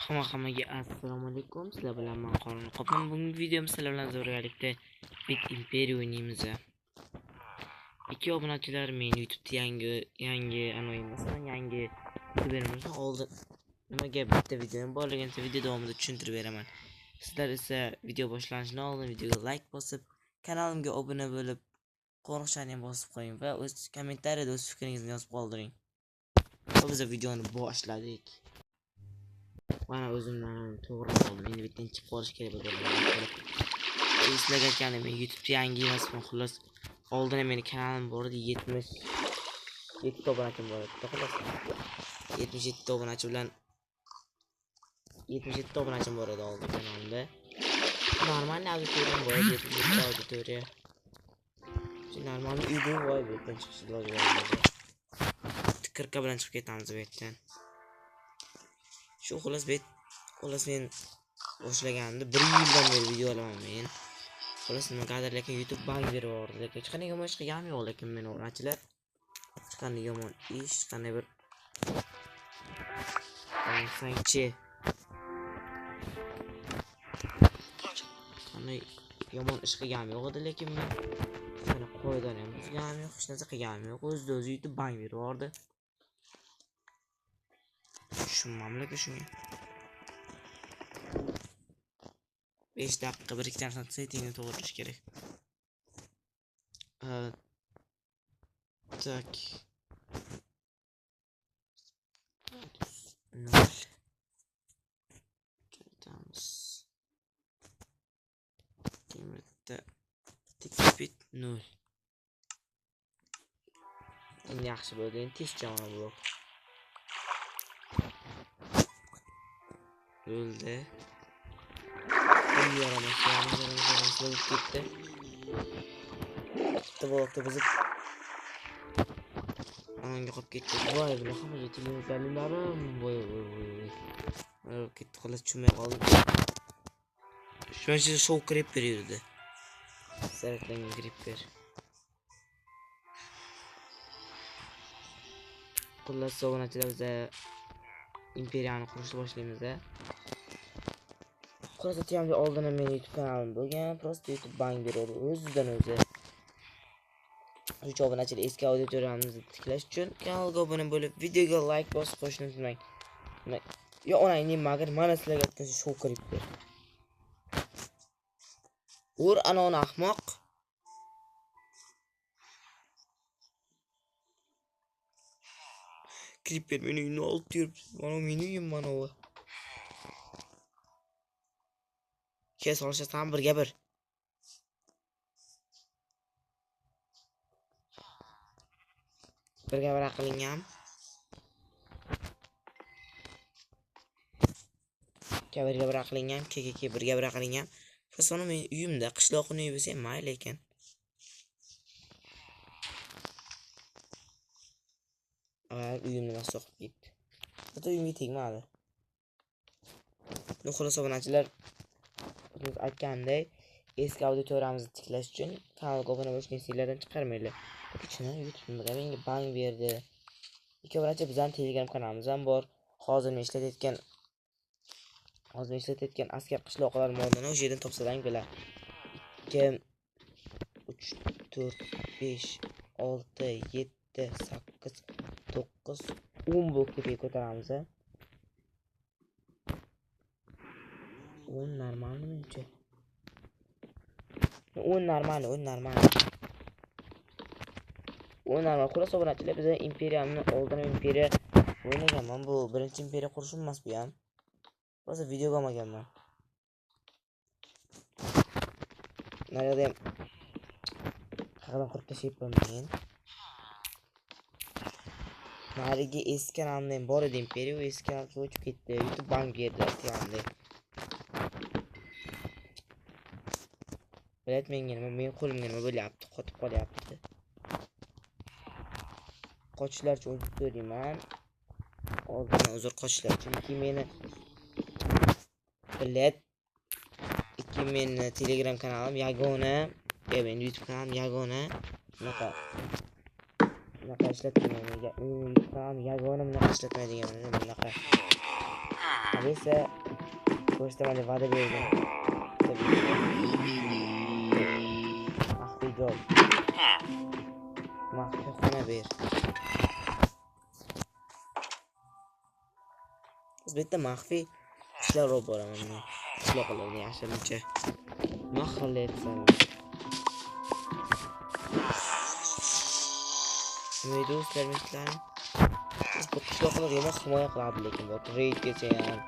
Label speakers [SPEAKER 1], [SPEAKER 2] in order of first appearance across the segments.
[SPEAKER 1] Hammaga assalomu alaykum. Sizlar bilan men Qorin Qopman. Bugungi videom sizlar bilan zo'rgalikda Bit Imperiya o'ynaymiz. 2 obunachilar men YouTube'da yangi masalan yangi bermoqchi oldin nimaga bitta videom borligini video davomida tushuntirib beraman. Sizlar esa video boshlanishidan oldin videoga like bosib, kanalimga obuna bo'lib, qo'ng'iroqchani bosib qo'ying va o'z kommentariyada o'z fikringizni yozib qoldiring. Biz videoni boshladik. Mana o'zimdan to'g'ri oldim. Endi bittadan chiqib qolish kerak bo'ldi. Sizlarga aytganim, men YouTube'da yangi emasman, xullas. Oldin meni kanalim bor edi, 77 obunachim bor edi. Xolos. 77 obunachi bilan 77 obunachim bor edi oldin kanalimda. Normal auditoriyam bor edi, 77 auditoriya. Normal uyda voy bittadan chiqish iloji bor. 40 bilan chiqib ketamiz bu yerdan. Shu xullas men boshlaganimda 1 yildan beri video olaman men. Xullas nimagadir lekin YouTube bang berib yubordi. Lekin hech qanday yomon ish qilganim yo'q, lekin men o'rnachilar hech qanday yomon ish, qanday bir sanchi qanday yomon ish qilganim yo'q edi, lekin men mana qoidadan ham buzganim yo'q, hech narsa qilganim yo'q. O'zi YouTube bang berib yubordi. Shu mamlaka shunga 5 daqiqa bir ikki narsani settingni to'g'rilash kerak. Tak. 0 kiritamiz. Temirda tikpit 0. Endi yaxshi bo'ldi. Endi tez jamona blok. Öldü. Yaramaz gitti. Gitti blokta bizi. Ananga qolib ketdi. Voy, bu hamma yetilganlarim. Voy. Gitti, xolos tushmay qoldi. Shuncha show creeper yurdi. Zaratlangan creeper. Xullas obunachilar biza imperiyani qurishni boshlaymiz. Xullas aytganimdek, oldin men YouTube kanalim bo'lgan, prosta YouTube bang beradi o'zidan o'zi. 3 obunachilar eski auditoriyamizni tiklash uchun kanalga obuna bo'lib, videoga like bosib qo'yishni unutmang. Yo, onangni magar mana sizlarga aytgan show creeper. Ur anon ahmoq. Creeper meni uyni olib yuribdi. Mana meni uyim mana u. Kes olsam birga bir. Birga bir qilingan. Birga bir qilingan, birga bir qilingan. Fasoni men uyimda, qishloqni uyi bo'lsa mayli ekan. Uyimni masxoq ketdi. Hatto uyimga tegmadi. Nu xolos obunachilar, biz aytgandek, eski auditoriyamizni tiklash uchun kanalga obuna bo'lishni esinglardan chiqarmanglar. Ichini YouTube'ga menga bang berdi. Ikki obunachi bizning Telegram kanalimiz ham bor. Hozir ishlatayotgan askar qishloqlar modini o'sha yerdan topsalang bilar. 2 3 4 5 6 7 8 9 10 blokga ko'taramiz. 10 normalmi menimcha? 10 normal. 10 normal. Xullas obunachilar, biz imperiyani oldin imperiya o'ynaganman. Bu birinchi imperiya qurishim emas bu ham. Hozir videoga olmaganman. Narada ham qadam qurib tashlayapman men. Nariga eski kanalimdan bor edi imperiya, u eski kanalimga o'chib ketdi. YouTube bang berdi aytgandek. Bilatmenga nima, men qo'limga nima bo'lyapti, qotib qolyapti. Qochishlarcha o'zib ko'rayman. Oldin uzr qochishlar, chunki meni bilet meni Telegram kanalim yagona, meni YouTube kanalim yagona. Bunaqa ishlatmayman. YouTube kanalim yagona, bunaqa ishlatmaydigan bunaqa. esa ko'rsataman deb va'da berdim. Maxfiy joy. Maxfiy xona ber. Biz bitta maxfiy ishlar olib boraman men. Quloqlarni yashirincha. Nima qilyapsan? Nima do'stlar mislan? Biz bu qishloqlarga nima himoya qiladi lekin bu reydgacha ham.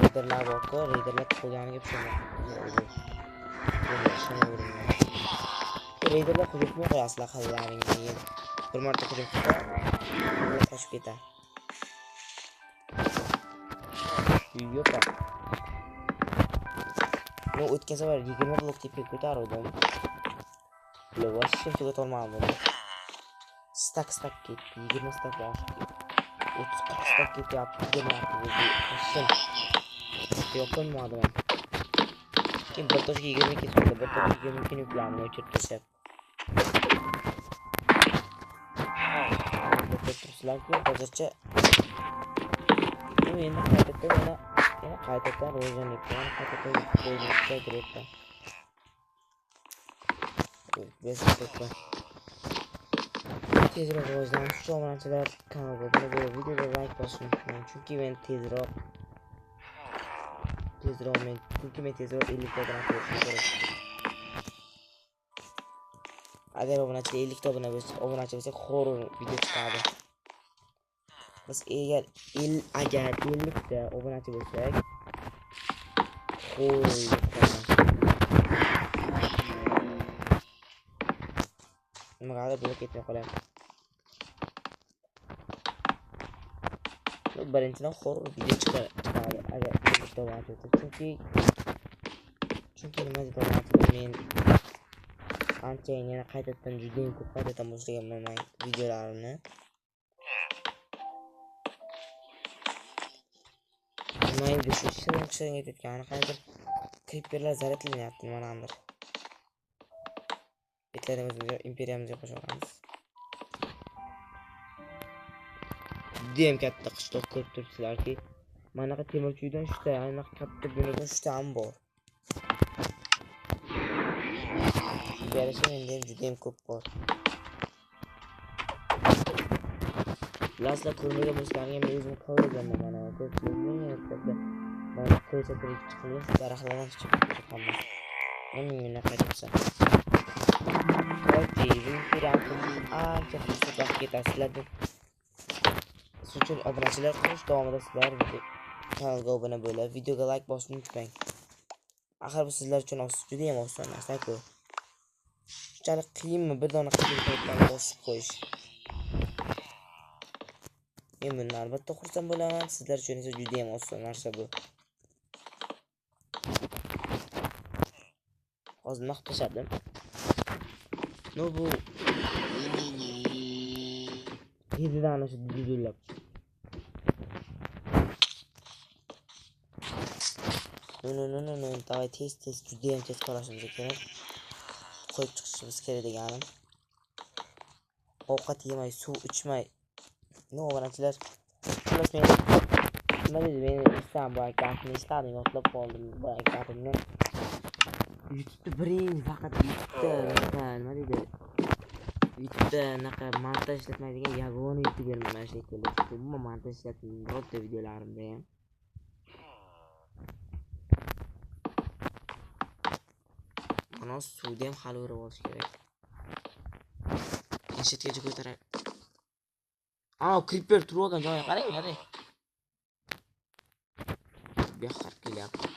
[SPEAKER 1] Reyderlar bor-ku, reyderlar qo'yganiga pishamoqda. Reyderlar hujum qilmoqda aslahalaring keyin. Bir marta hujum qilsa, qochib ketadi. Yo'q. Men o'tgan safar 20 blok tepaga ko'tardim. Bular vashim tugat olmadim. Stak ketdi. 20 stak oshib ketdi. 30 stak ketyapti. Vashim. Yo'qolmadim. Keyin bir toshga 20 ketdi. Bir toshga 20 kun yuklamni o'chirib tashlab. Turibsizlar-ku, hozircha. Bu endi qaytadan rivojlanayotgan, qaytadan qo'yilishga kerakda. Bezakda. Tezroq rivojlanish uchun obunachilar kanalga bu videoga like bosishni unutmang, chunki men tezroq 50 obunachi bo'lishim kerak. Agar obunachilar 50 ta obunachi bo'lsa, horror video chiqadi. Biz agar 50 ta obunachi bo'lsak, nimaga bo'lib ketmay qolyapti. Birinchidan horror video chiqadi agar 50 ta obunachi bo'lsa, chunki nima deyapman, men anchayin yana qaytadan juda ko'p qaytadan boshlaganman men videolarimni. Mayli shu shirin aytayotgani qanday creeperlar zararlanyapti nimadandir. Bitlarimizga imperiyamizga qo'shamiz. Judayam katta qishloq ko'rib turibsizlarki, mana bu temirchidan 3 ta, aniq katta binodan 3 ta ham bor. Yarasha endi judayam ko'p bor. Lasla ko'rmagan bo'lsalaringiz men o'zim ko'rganman mana ko'pchilikning mana ko'rsatib chiqilgan daraxtlardan chiqib hamma. Menga qaytibsan. Ancha fursat ketasizlar deb. Siz uchun obunachilar qilish davomida sizlar kanalga obuna bo'lib, videoga like bosishni unutmang. Axir bu sizlar uchun juda ham oson narsa-ku. Shunchalik qiyinmi bir dona qilib bosib qo'yish? Men bundan albatta xursand bo'laman. Sizlar uchun esa juda ham oson narsa bu. Hozir nima qilishdim? No bu. Hididan o'sha dudullab. No. Davay tez juda ham tez qarashimiz kerak. Qo'yib chiqishimiz kerak deganim. Ovqat yemay, suv ichmay. No obunachilar. Xullas men nima deydi, men istam bu gapni istadim, yotlab qoldim bu gapimni. YouTube'da birinchi faqat YouTube'da nima deydi? YouTube'da naqa montaj ishlatmaydigan yagona YouTuberman mana shu keldi. Umuman montaj ishlatmaydigan birorta videolarimda ham. Mana suvda ham hali o'rib olish kerak. Eshitgacha ko'taray. Creeper turib olgan joyga qarang, qarang. Bu yoqqa kelyapti.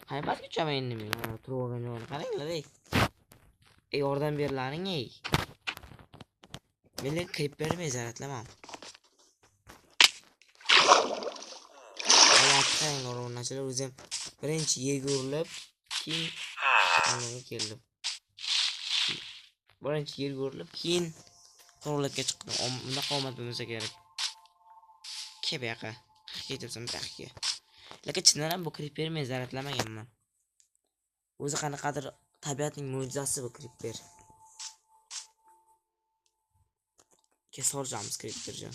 [SPEAKER 1] Hay pastga tushaman endi men. Turib olgan joyga qaranglar, ey. Yordam berlaring, ey. Men creeper mezaratlamam. Qaranglar, o'rnachilar o'zim birinchi yerga urilib, keyin menga keldim. Birinchi yerga urilib, keyin qurolga chiqdim. Bunda qomat bo'lmasa kerak. Ke bu yoqqa. Ketibsan bu yoqqa. Lekin chindan ham bu creeper men zararlamaganman. O'zi qanaqadir tabiatning mo'jizasi bu creeper. Kes olacağımız creeper'cı.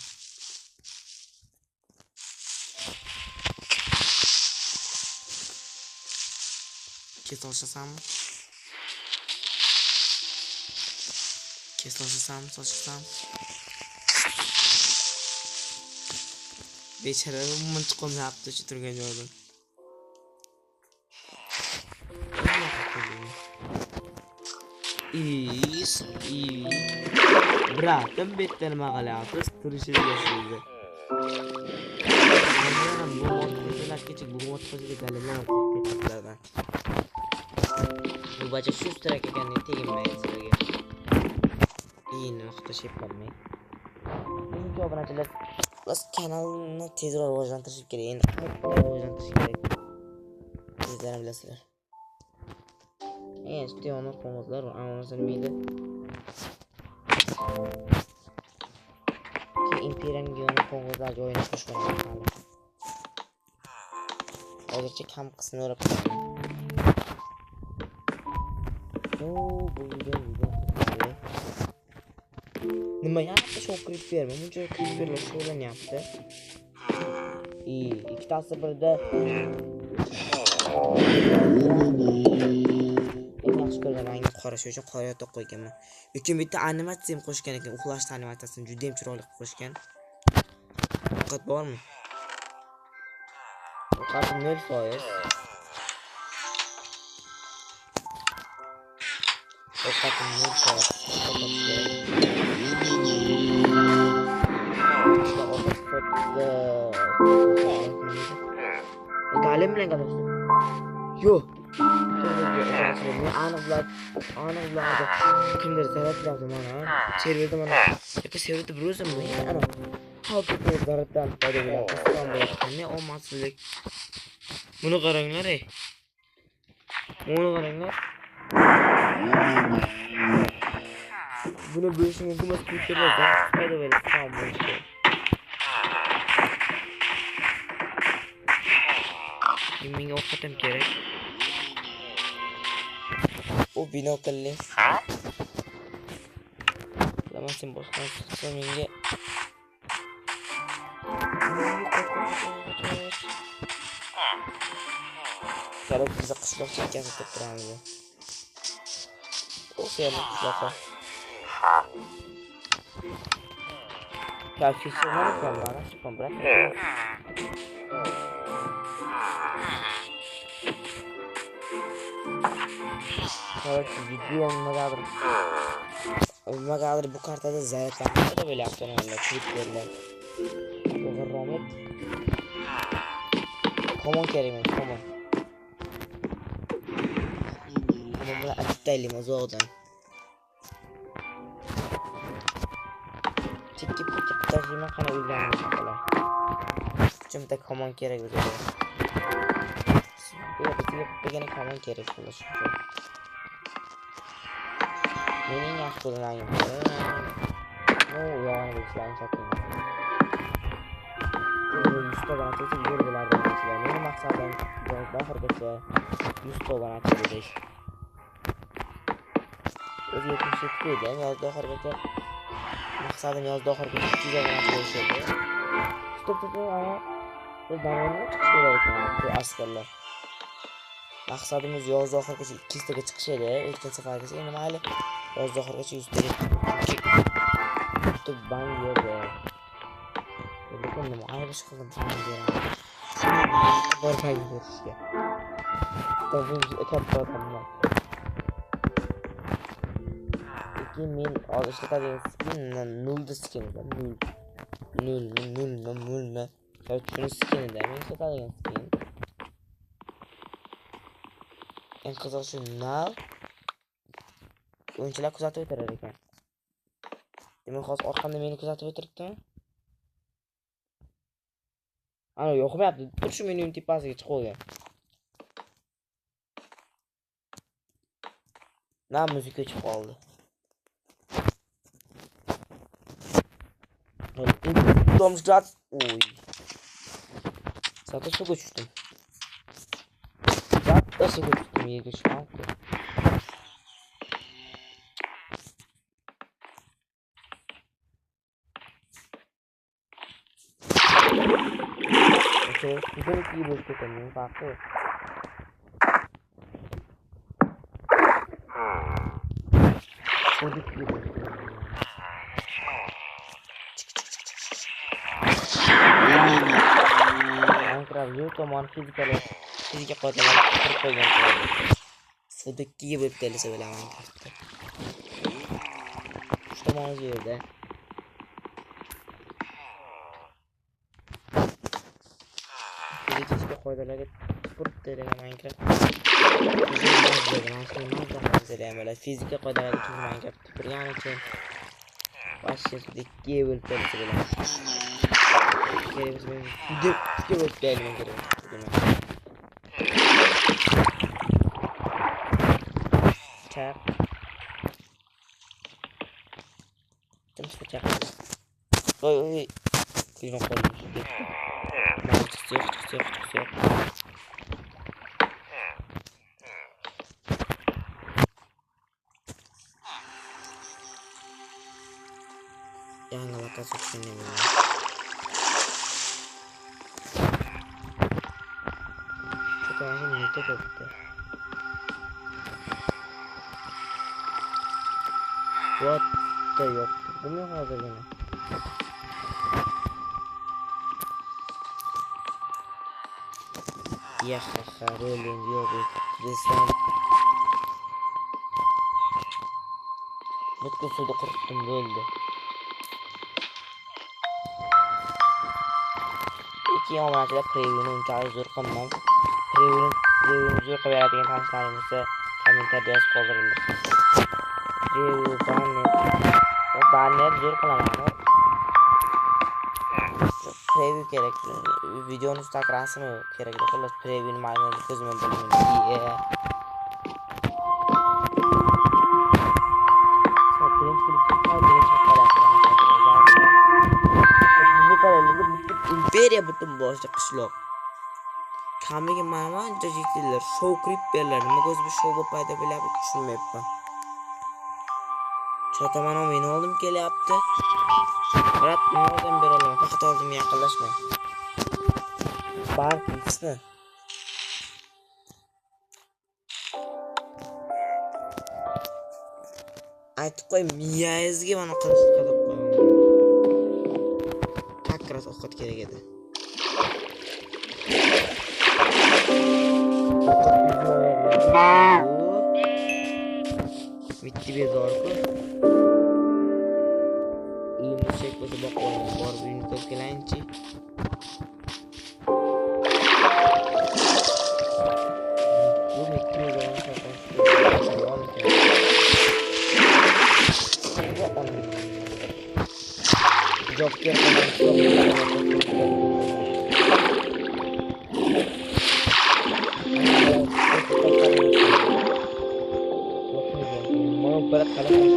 [SPEAKER 1] Kes olsam mı? Kes olsam mı? Beçaralı mıntıkom yaptı şu turga gördüm. İyi. Bıraktım bittim mağalatız turuşu yaşıyordu. Anladım bu motosikletler geçik bu motosikletler galimden motosikletlerden. Bu baca şu üstüne kendini teginmeyin sıraya. İyi nokta şey yapmayın. Bizimki abonacılar kanalını tezir rivojlantirishib kerak. Endi qayta rivojlantirish kerak. Sizlar bilasizlar. İşte onu komutlar var. Anlasın mıydı? Ki Imperia'nın yönü komutlarca oyuna koşmalar kaldı. Oldukça kam kısmını öğretmenim. Bu video. Nima yaptı şu creeper? Bunca creeper'lar şöyle ne yaptı? İyi. İkitasi birde en yaxshi ko'rgan rangim qora, shu uchun qora yotoq qo'yganman. Lekin bitta animatsiya ham qo'shgan ekan, uxlash animatsiyasini juda ham chiroyli qilib qo'shgan. Diqqat bormi? Diqqat 0%. Diqqat 0%. Galim bilan gaplashdim. Yo'q. Aniq bilan kimdir zarar berdi mana. Serverda mana. Yoki serverda bir o'zim bu. Ana. Hozirda zaratdan foyda bo'ladi. Qisqon bo'ladi. Ne omadsizlik. Buni qaranglar, ey. Buni qaranglar. Buni bo'lishi mumkin emas, Twitterda foyda bo'ladi. Qisqon bo'lishi. Menga o'qitim kerak. O binoklli. Lamasin boshqa chiqsa menga. Qarab biza qishloq chekkasi deb turamiz. O seni qishloqqa. Kafisi var mı? Bana bırak. Evet, video magadır bu kartada zaten da böyle yaptığını öyle kliplerle. Çok rahmet. Come on Kerim, come on. Ama bunu açıp değilim o zordan. Çekip taşıma kana uygulanmış falan. Çünkü come on gerek güzel. Yok, bir gene come on gerek ulaşıyor. Mening yaxshi ko'rganim. Bu yo'g'on bo'lishlarni chaqirdim. Bu 100 ta barcha yo'l bo'lardi sizlar. Mening maqsadim oxirigacha 100 ta barcha bo'lish. O'zi 77 edi, yozda oxirigacha maqsadim yozda oxirigacha 200 ta barcha bo'lish edi. Stop, ana bir davronni chiqish kerak ekan bu askarlar. Maqsadimiz yozda oxirigacha 200 taga chiqish edi. O'tgan safargacha endi mayli. Yozda oxirigacha 100 taga chiqib bang yedi. Lekin nima ayb ish qildim sana beraman. Bormay berishga. Tabii katta odamlar. Lekin men ishlatadigan skin 0 da skin edi. 0. Shuni skin edi. Men ishlatadigan skin. En qiziq shu nav o'yinchilar kuzatib o'tirar ekan. Demak, hozir orqamda meni kuzatib o'tiribdi. Ana yo'qmayapti. Tur shu mening tepasiga chiqib olgan. Na muzika chiqib qoldi. Domsgrat. Oy. Zaten suvga tushdim. Zaten suvga tushdim. Yerga tushmam. Çok güzel iyi bir tutamıyor farklı. Çocuk gibi. Minecraft YouTube fizika kodalar kırıp koygan. Sudaki gibi delisi bile Minecraft'ta. Şu tamam yerde. Fizika kodalar kırıp delen Minecraft. Fizika kodalar Minecraft. Kurgan için başladık gibi delisi bile. Kerimiz benim video değerli çak tüm çak oy kuyruğun kolmuş çıkıyor yanına bakası düşünüyorum çok önemli nite koptu what da yok bu mu hazır gene ya rolün yok desem mutlu suda kurttum böyle iki omonatida previewni unchalik zo'r qilmam previewni zo'r qilib beradigan tanishlarimizda kommentariyada yozib qoldiringlar preview banner zo'r qilaman preview kerak videoni ustakrasimi kerak xullas previewni mayli ko'zimdan bilmayman imperiya butun boshli qishloq kamiga mana ancha jekdilar show creeperlar nimaga o'zi bu show paydo bo'lyapti tushunmayapman chotaman meni oldim kelyapti birat nima bera olaman faqat oldimga yaqinlashmang bank xmi aytib qo'y miyangizga mana qilib qadab qo'yaman kakras ovqat kerak edi bitti bir zorku uyumda çek bo'lsa boqib olaman borib uyni ko'rib kelayinchi bu bitti bir Joker berat kalian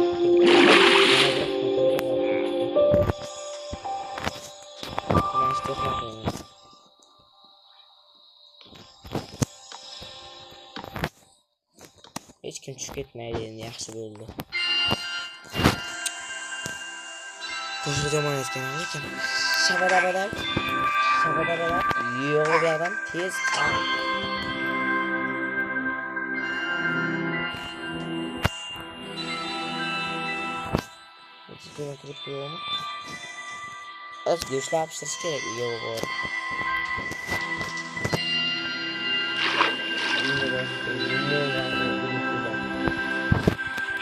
[SPEAKER 1] hech kim tushib ketmaydi endi yaxshi bo'ldi qo'shilgan aytgan lekin shabada yo'q bu yerdan tez kirib qo'yaymi az go'shtlar pishirish kerak yo'q bor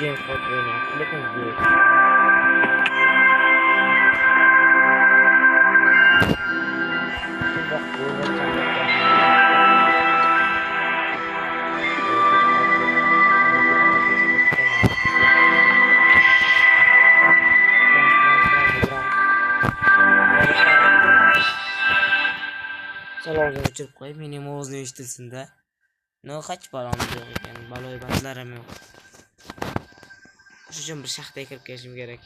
[SPEAKER 1] Game for training. Lekin go'sht Salonga o'chirib qo'y, mening ovozim eshitilsin-da. No hech balamiz yo'q ekan, baloy bandlarim yo'q. Shu uchun bir shaxtaga kirib kelishim kerak.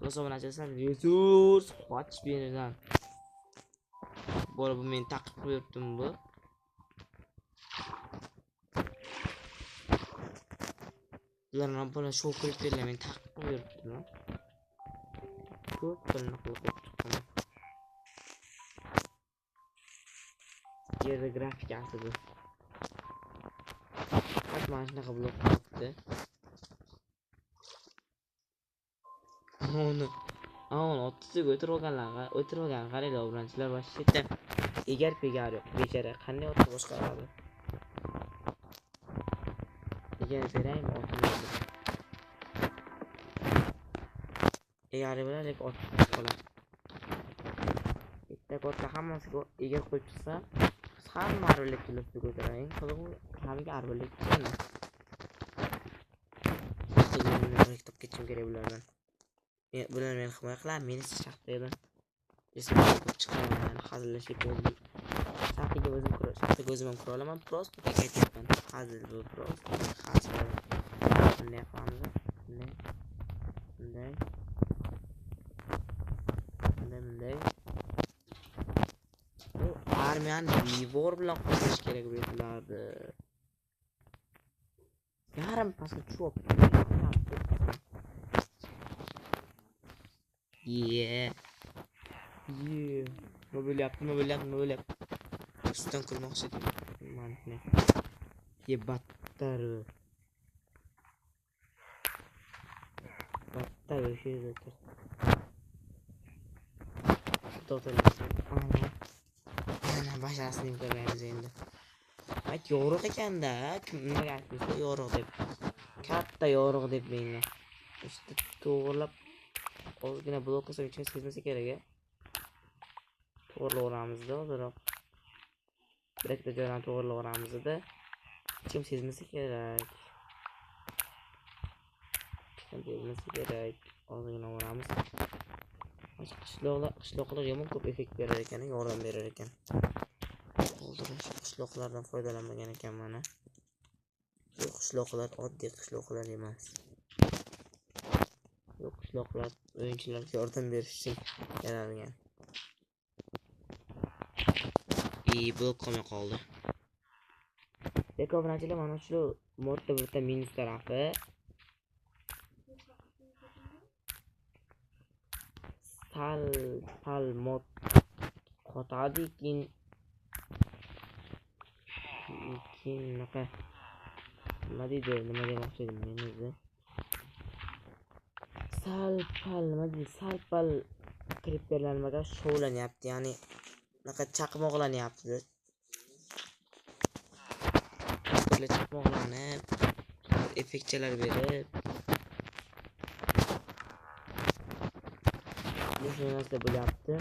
[SPEAKER 1] Hisoblanachasam resurs qoch beridan. Bola bu meni taqib qo'yibdim bu. Ularning bola show qilib berlar, meni taqib qo'yibdim. ko'p pulni qilib chiqqan. Yerda grafikasi bu. Faqat mana shunaqa blok qilibdi. Onu otisiga o'tirgan qaraylar obunachilar va shitda egar pegar yo'q. Bechara qanday otni boshqaradi? Egar beraymi otni? Egar beralik ot qoladi. Bitta otga hammasiga egar qo'yib chiqsa, hamma arvalet qilib ko'taraying. Qilig'i hamga arvalet chiqadi. Egarni top ketishim kerak bulardan. Bular meni himoya qiladi, meni shaxtaydi. Jismoniy chiqaman, hazillashib bo'ldi. Shaxtiga o'zim ham kira olaman, prosta aytyapman. Hazil bu prosta. Hazil. Bunday qilamiz. Bunday. Bu armiyani devor bilan qo'shish kerak bo'ladi. Yarim pasga tushib. Mobilyap. Üstten kurmoqchi edim. Mana battar o'sha yerda tur. Ana basharasini ko'rmaymiz endi. Ayt yorug' ekanda, nimaga aytdingiz yorug' deb. Katta yorug' deb menga. İşte to'g'rilab ozgina blok qilsam hech kim sezmasa kerak-a. To'g'rilaveramizda ozroq. Bitta joydan to'g'rilaveramizda hech kim sezmasa kerak. Ozgina o'ramiz. Qishloqlar yomon ko'p effekt berar ekan, yordam berar ekan. Oldirish qishloqlardan foydalanmagan ekan mana. Bu qishloqlar oddiy qishloqlar emas. Bu qishloqlar o'yinchilarga yordam berish uchun yaralgan. Blok qolmay qoldi. Obunachilar mana shu modda bitta minus tarafi. Sal mod qotadi keyin naqa nima demoqchi edim men o'zi. Sal pal creeperlarga shovlanyapti, ya'ni naqa chaqmoqlanyapti. Chaqmoqlanib effektchalar berib shu narsa bo'lyapti.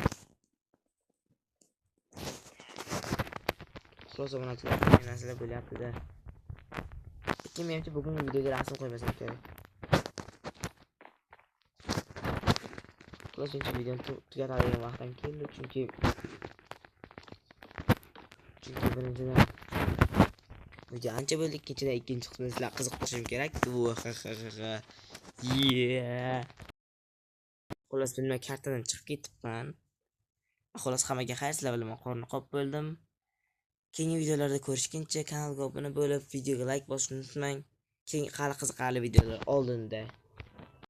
[SPEAKER 1] Obunachilar narsalar bo'lyapti-da. Lekin menimcha bugungi videoga rasm qo'ymasam kerak. Shuncha videoni tugatadigan vaqtim keldi, chunki birinchidan video ancha bo'ldi, ikkinchidan ikkinchi qismini sizlar qiziqtirishim kerak. Xullas bilmay kartadan chiqib ketibman. Xullas hammaga xayr, sizlar bilan qorni qop bo'ldim. Keyingi videolarda ko'rishguncha kanalga obuna bo'lib, videoga like bosishni unutmang. Keyin hali qiziqarli videolar oldinda.